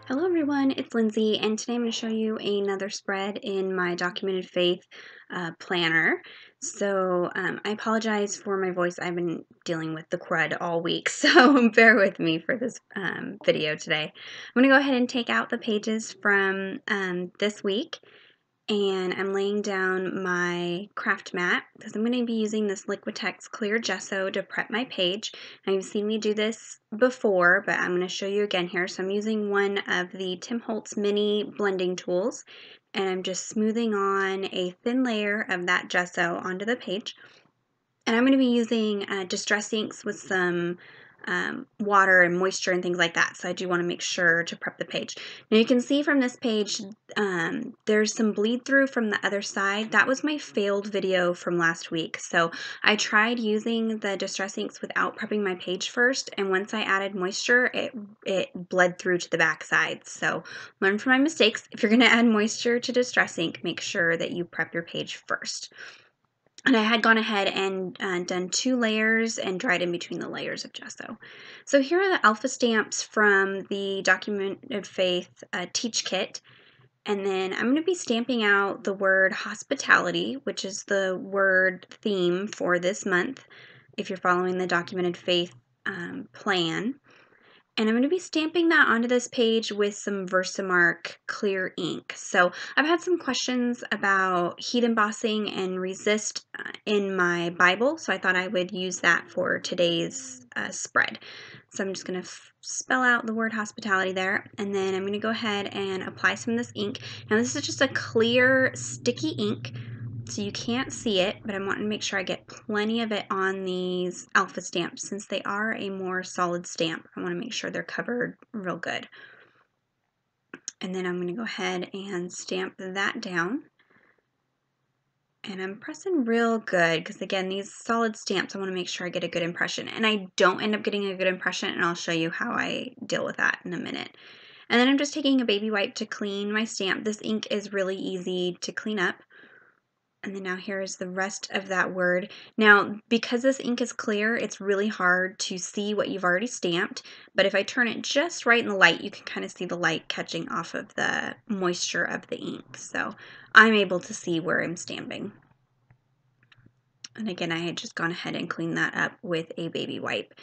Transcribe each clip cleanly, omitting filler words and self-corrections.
Hello everyone, it's Lindsay, and today I'm going to show you another spread in my Documented Faith planner. I apologize for my voice. I've been dealing with the crud all week, so bear with me for this video today. I'm going to go ahead and take out the pages from this week, and I'm laying down my craft mat because I'm going to be using this Liquitex clear gesso to prep my page. Now, you've seen me do this before, but I'm going to show you again here. So I'm using one of the Tim Holtz mini blending tools, and I'm just smoothing on a thin layer of that gesso onto the page. And I'm going to be using distress inks with some water and moisture and things like that. So I do want to make sure to prep the page. Now you can see from this page, there's some bleed through from the other side. That was my failed video from last week. So I tried using the distress inks without prepping my page first. And once I added moisture, it bled through to the back side. So learn from my mistakes. If you're going to add moisture to distress ink, make sure that you prep your page first. And I had gone ahead and done 2 layers and dried in between the layers of gesso. So here are the alpha stamps from the Documented Faith Teach Kit. And then I'm going to be stamping out the word hospitality, which is the word theme for this month, if you're following the Documented Faith plan. And I'm going to be stamping that onto this page with some Versamark clear ink. So I've had some questions about heat embossing and resist in my Bible, so I thought I would use that for today's spread. So I'm just going to spell out the word hospitality there, and then I'm going to go ahead and apply some of this ink. Now this is just a clear sticky ink, so you can't see it, but I'm wanting to make sure I get plenty of it on these alpha stamps. Since they are a more solid stamp, I want to make sure they're covered real good. And then I'm going to go ahead and stamp that down. And I'm pressing real good because, again, these solid stamps, I want to make sure I get a good impression. And I don't end up getting a good impression, and I'll show you how I deal with that in a minute. And then I'm just taking a baby wipe to clean my stamp. This ink is really easy to clean up. And then now here's the rest of that word. Now, because this ink is clear, it's really hard to see what you've already stamped, but if I turn it just right in the light, you can kind of see the light catching off of the moisture of the ink. So I'm able to see where I'm stamping. And again, I had just gone ahead and cleaned that up with a baby wipe.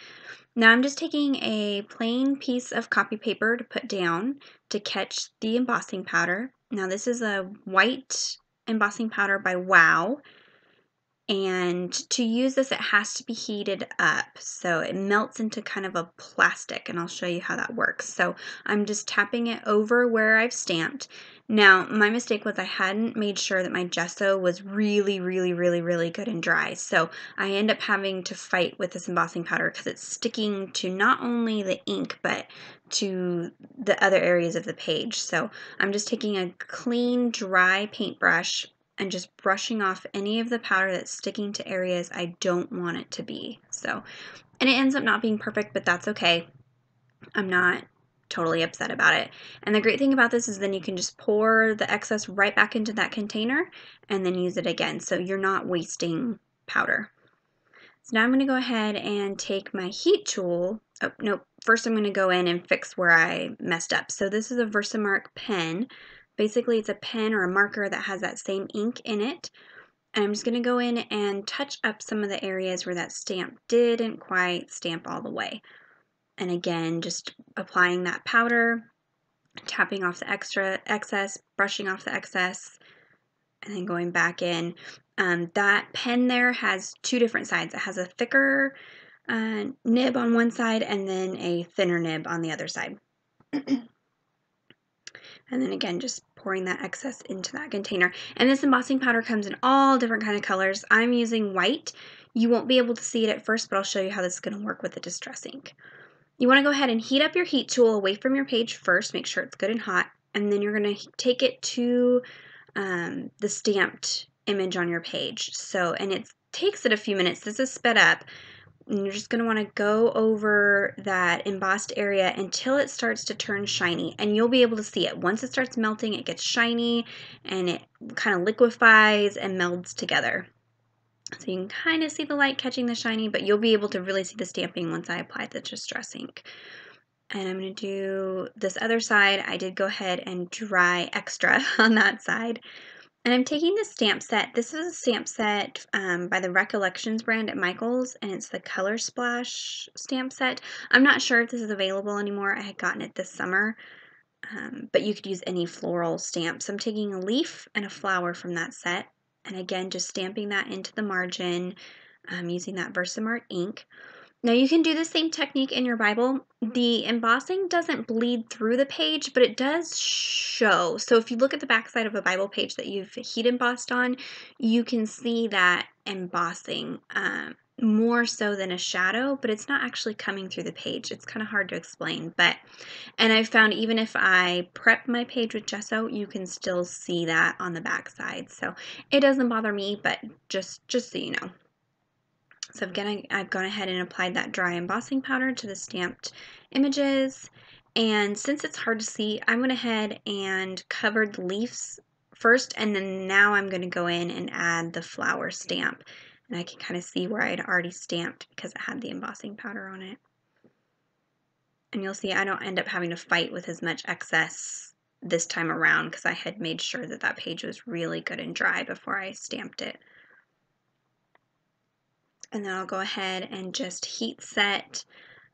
Now I'm just taking a plain piece of copy paper to put down to catch the embossing powder. Now this is a white embossing powder by Wow, and to use this it has to be heated up so it melts into kind of a plastic, and I'll show you how that works. So I'm just tapping it over where I've stamped. Now my mistake was I hadn't made sure that my gesso was really good and dry, so I end up having to fight with this embossing powder because it's sticking to not only the ink but to the other areas of the page. So I'm just taking a clean dry paintbrush and just brushing off any of the powder that's sticking to areas I don't want it to be. And it ends up not being perfect, but that's okay. I'm not totally upset about it. And the great thing about this is then you can just pour the excess right back into that container and then use it again, so you're not wasting powder. So now I'm going to go ahead and take my heat tool. Oh, no, first I'm going to go in and fix where I messed up. So this is a Versamark pen. Basically, it's a pen or a marker that has that same ink in it. And I'm just going to go in and touch up some of the areas where that stamp didn't quite stamp all the way. And again, just applying that powder, tapping off the excess, brushing off the excess, and then going back in. That pen there has 2 different sides. It has a thicker nib on one side and then a thinner nib on the other side. And then again, just pouring that excess into that container. And this embossing powder comes in all different kind of colors. I'm using white. You won't be able to see it at first, but I'll show you how this is going to work with the distress ink. You want to go ahead and heat up your heat tool away from your page first. Make sure it's good and hot. And then you're going to take it to the stamped image on your page. And it takes it a few minutes. This is sped up. And you're just going to want to go over that embossed area until it starts to turn shiny, and you'll be able to see it. Once it starts melting, it gets shiny and it kind of liquefies and melds together. So you can kind of see the light catching the shiny, but you'll be able to really see the stamping once I apply the distress ink. And I'm going to do this other side. I did go ahead and dry extra on that side. And I'm taking the stamp set. This is a stamp set by the Recollections brand at Michael's, and it's the Color Splash stamp set. I'm not sure if this is available anymore. I had gotten it this summer, but you could use any floral stamps. I'm taking a leaf and a flower from that set, and again, just stamping that into the margin using that Versamart ink. Now you can do the same technique in your Bible. The embossing doesn't bleed through the page, but it does show. So if you look at the back side of a Bible page that you've heat embossed on, you can see that embossing more so than a shadow, but it's not actually coming through the page. It's kind of hard to explain, and I found even if I prep my page with gesso, you can still see that on the back side. So it doesn't bother me, but just so you know. So I've gone ahead and applied that dry embossing powder to the stamped images. And since it's hard to see, I went ahead and covered the leaves first, and then now I'm going to go in and add the flower stamp. And I can kind of see where I had already stamped because it had the embossing powder on it. And you'll see I don't end up having to fight with as much excess this time around because I had made sure that that page was really good and dry before I stamped it. And then I'll go ahead and just heat set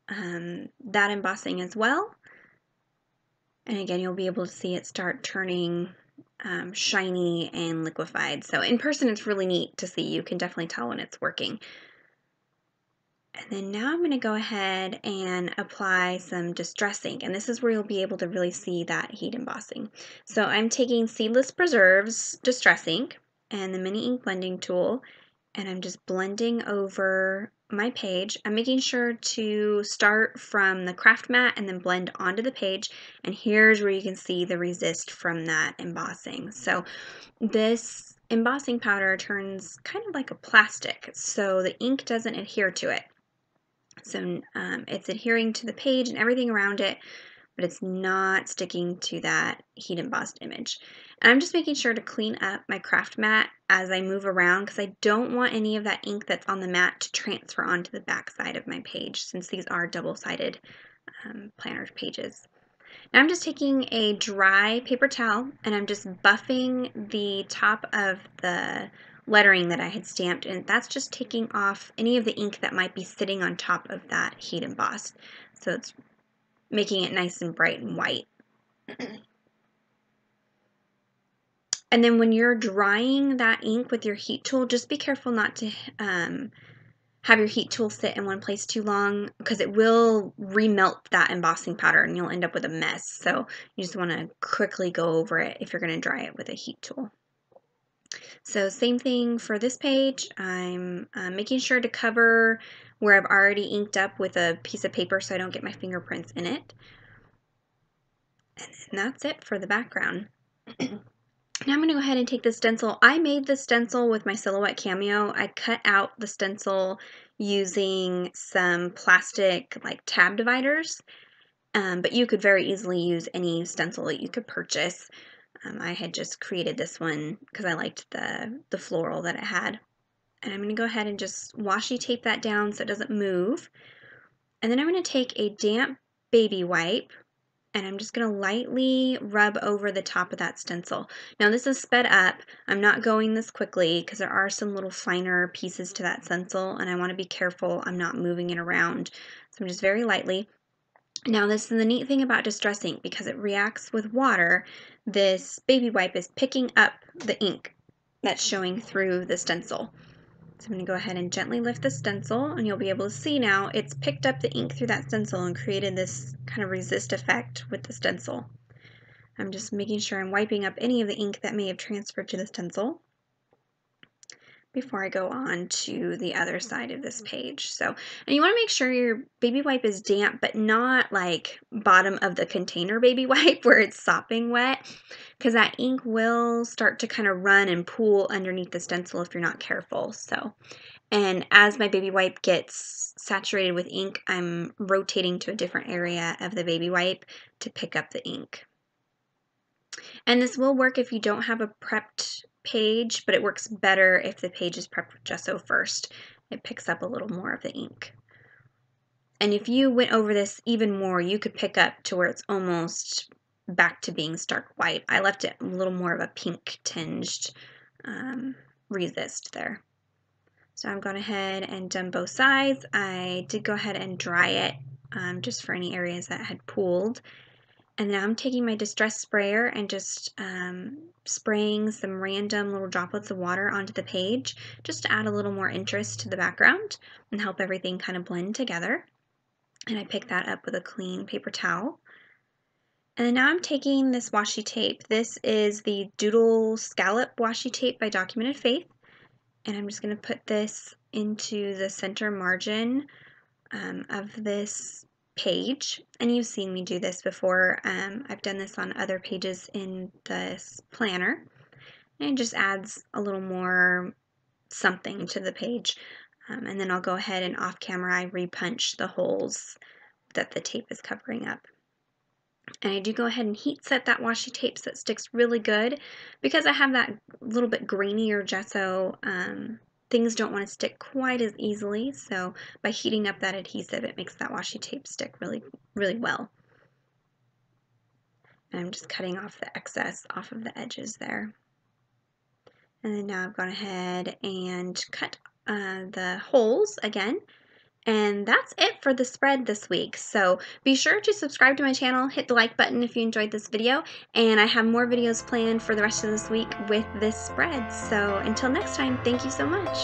that embossing as well. And again, you'll be able to see it start turning shiny and liquefied. So in person, it's really neat to see. You can definitely tell when it's working. And then now I'm going to go ahead and apply some distress ink. And this is where you'll be able to really see that heat embossing. So I'm taking Seedless Preserves Distress Ink and the Mini Ink Blending Tool, and I'm just blending over my page. I'm making sure to start from the craft mat and then blend onto the page, and here's where you can see the resist from that embossing. So this embossing powder turns kind of like a plastic, so the ink doesn't adhere to it. So it's adhering to the page and everything around it, but it's not sticking to that heat embossed image. And I'm just making sure to clean up my craft mat as I move around because I don't want any of that ink that's on the mat to transfer onto the back side of my page, since these are double-sided planner pages. Now I'm just taking a dry paper towel and I'm just buffing the top of the lettering that I had stamped, and that's just taking off any of the ink that might be sitting on top of that heat emboss. So it's making it nice and bright and white. And then when you're drying that ink with your heat tool, just be careful not to have your heat tool sit in one place too long, because it will remelt that embossing powder and you'll end up with a mess. So you just want to quickly go over it if you're going to dry it with a heat tool. So same thing for this page. I'm making sure to cover where I've already inked up with a piece of paper so I don't get my fingerprints in it. And then that's it for the background. Now I'm going to go ahead and take the stencil. I made the stencil with my Silhouette Cameo. I cut out the stencil using some plastic like tab dividers, but you could very easily use any stencil that you could purchase. I had just created this one because I liked the floral that it had. And I'm going to go ahead and just washi tape that down so it doesn't move. And then I'm going to take a damp baby wipe and I'm just going to lightly rub over the top of that stencil. Now this is sped up. I'm not going this quickly because there are some little finer pieces to that stencil and I want to be careful I'm not moving it around. So I'm just very lightly. Now this is the neat thing about distress ink, because it reacts with water. This baby wipe is picking up the ink that's showing through the stencil. So I'm going to go ahead and gently lift the stencil, and you'll be able to see now it's picked up the ink through that stencil and created this kind of resist effect with the stencil. I'm just making sure I'm wiping up any of the ink that may have transferred to the stencil before I go on to the other side of this page. So, and you want to make sure your baby wipe is damp, but not like bottom of the container baby wipe where it's sopping wet, because that ink will start to kind of run and pool underneath the stencil if you're not careful. So, and as my baby wipe gets saturated with ink, I'm rotating to a different area of the baby wipe to pick up the ink. And this will work if you don't have a prepped page, but it works better if the page is prepped with gesso first. It picks up a little more of the ink. And if you went over this even more, you could pick up to where it's almost back to being stark white. I left it a little more of a pink tinged resist there. So I've gone ahead and done both sides. I did go ahead and dry it just for any areas that had pooled. And now I'm taking my distress sprayer and just spraying some random little droplets of water onto the page just to add a little more interest to the background and help everything kind of blend together. And I pick that up with a clean paper towel. And then now I'm taking this washi tape. This is the Doodle Scallop washi tape by Documented Faith. And I'm just going to put this into the center margin of this page. And you've seen me do this before. I've done this on other pages in this planner. And it just adds a little more something to the page. And then I'll go ahead and off camera I repunch the holes that the tape is covering up. And I do go ahead and heat set that washi tape so it sticks really good. Because I have that little bit grainier gesso, things don't want to stick quite as easily. So by heating up that adhesive, it makes that washi tape stick really, really well. And I'm just cutting off the excess off of the edges there. And then now I've gone ahead and cut the holes again. And that's it for the spread this week. So be sure to subscribe to my channel, hit the like button if you enjoyed this video, and I have more videos planned for the rest of this week with this spread. So until next time, thank you so much.